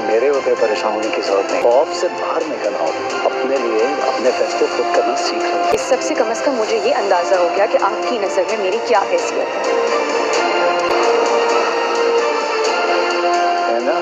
मेरे होते परेशान होने की जरूरत नहीं। खौफ से बाहर निकलना होगा, अपने लिए अपने फैसले खुद करना सीख लो। इस सब से कम से कम मुझे ये अंदाजा हो गया कि आपकी नजर में मेरी क्या हैसियत है ना?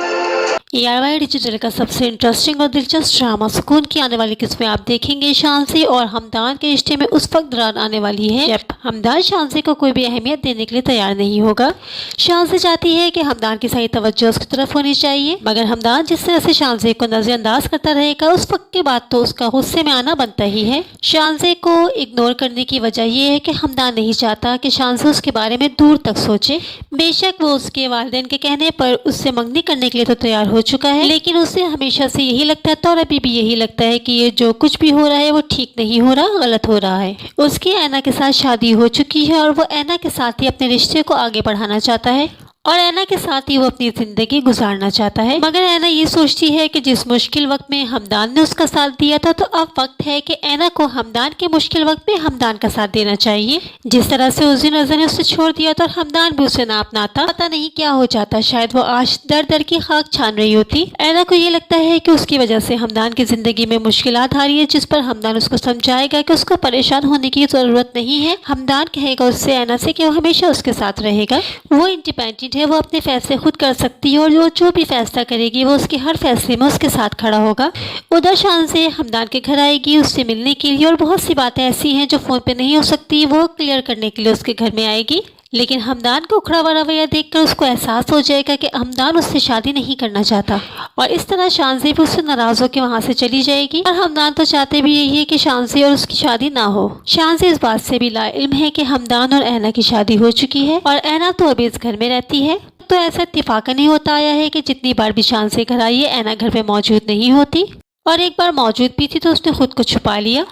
ARY डिजिटल का सबसे इंटरेस्टिंग और दिलचस्प ड्रामा सुकून की आने वाली किस्में आप देखेंगे। शांसी और हमदान के रिश्ते में उस वक्त दरार आने वाली है जब हमदान शांसी को कोई भी अहमियत देने के लिए तैयार नहीं होगा। शांसी चाहती है कि हमदान की सही तवज्जो उसकी तरफ होनी चाहिए, मगर हमदान जिस तरह से शांसी को नजरअंदाज करता रहेगा उस वक्त के बाद तो उसका गुस्से में आना बनता ही है। शांसी को इग्नोर करने की वजह यह है कि हमदान नहीं चाहता कि शांसी उसके बारे में दूर तक सोचे। बेशक वो उसके वालिदैन के कहने पर उससे मंगनी करने के लिए तो तैयार हो चुका है, लेकिन उसे हमेशा से यही लगता था और अभी भी यही लगता है कि ये जो कुछ भी हो रहा है वो ठीक नहीं हो रहा, गलत हो रहा है। उसकी ऐना के साथ शादी हो चुकी है और वो ऐना के साथ ही अपने रिश्ते को आगे बढ़ाना चाहता है और ऐना के साथ ही वो अपनी जिंदगी गुजारना चाहता है। मगर ऐना ये सोचती है कि जिस मुश्किल वक्त में हमदान ने उसका साथ दिया था तो अब वक्त है कि ऐना को हमदान के मुश्किल वक्त में हमदान का साथ देना चाहिए। जिस तरह से उस दिन अज़र ने उसे छोड़ दिया था और हमदान भी उसे ना अपनाता, पता नहीं क्या हो जाता। शायद वो आज दर दर की खाक छान रही होती। ऐना को ये लगता है कि उसकी वजह से हमदान की जिंदगी में मुश्किलात आ रही है, जिस पर हमदान उसको समझाएगा कि उसको परेशान होने की जरूरत नहीं है। हमदान कहेगा उससे ऐना से कि वो हमेशा उसके साथ रहेगा, वो इंडिपेंडेंट है, वो अपने फैसले खुद कर सकती है और वो जो भी फैसला करेगी वो उसके हर फैसले में उसके साथ खड़ा होगा। उधर शान से हमदान के घर आएगी उससे मिलने के लिए और बहुत सी बातें ऐसी हैं जो फ़ोन पे नहीं हो सकती, वो क्लियर करने के लिए उसके घर में आएगी। लेकिन हमदान को उखड़ा हुआ रवैया देखकर उसको एहसास हो जाएगा कि हमदान उससे शादी नहीं करना चाहता और इस तरह शांसी भी उससे नाराज होकर वहाँ से चली जाएगी। और हमदान तो चाहते भी यही है कि शांसी और उसकी शादी ना हो। शांसी इस बात से भी लाइल्म है कि हमदान और ऐना की शादी हो चुकी है और ऐना तो अभी इस घर में रहती है। तो ऐसा इत्तेफाकन ही होता आया है कि जितनी बार भी शांसी घर आई है ऐना घर पे मौजूद नहीं होती और एक बार मौजूद भी थी तो उसने खुद को छुपा लिया।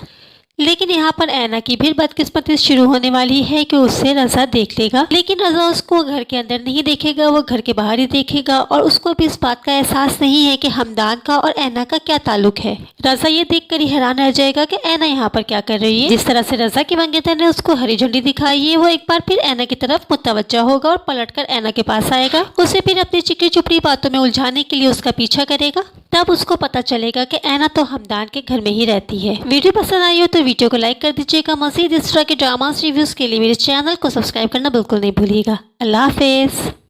लेकिन यहाँ पर ऐना की भी बदकिस्मती शुरू होने वाली है कि उससे रज़ा देख लेगा, लेकिन रज़ा उसको घर के अंदर नहीं देखेगा, वो घर के बाहर ही देखेगा और उसको भी इस बात का एहसास नहीं है कि हमदान का और ऐना का क्या ताल्लुक है। रज़ा ये देखकर ही हैरान रह जाएगा कि ऐना यहाँ पर क्या कर रही है। जिस तरह से रज़ा की मंगेतर ने उसको हरी झंडी दिखाई है वो एक बार फिर ऐना की तरफ मुतवज्जा होगा और पलटकर ऐना के पास आएगा, उसे फिर अपनी चिकनी चुपड़ी बातों में उलझाने के लिए उसका पीछा करेगा। तब उसको पता चलेगा कि ऐना तो हमदान के घर में ही रहती है। वीडियो पसंद आई हो तो वीडियो को लाइक कर दीजिएगा। मज़ीद इस तरह के ड्रामास रिव्यूज़ के लिए मेरे चैनल को सब्सक्राइब करना बिल्कुल नहीं भूलिएगा। अल्लाह हाफिज़।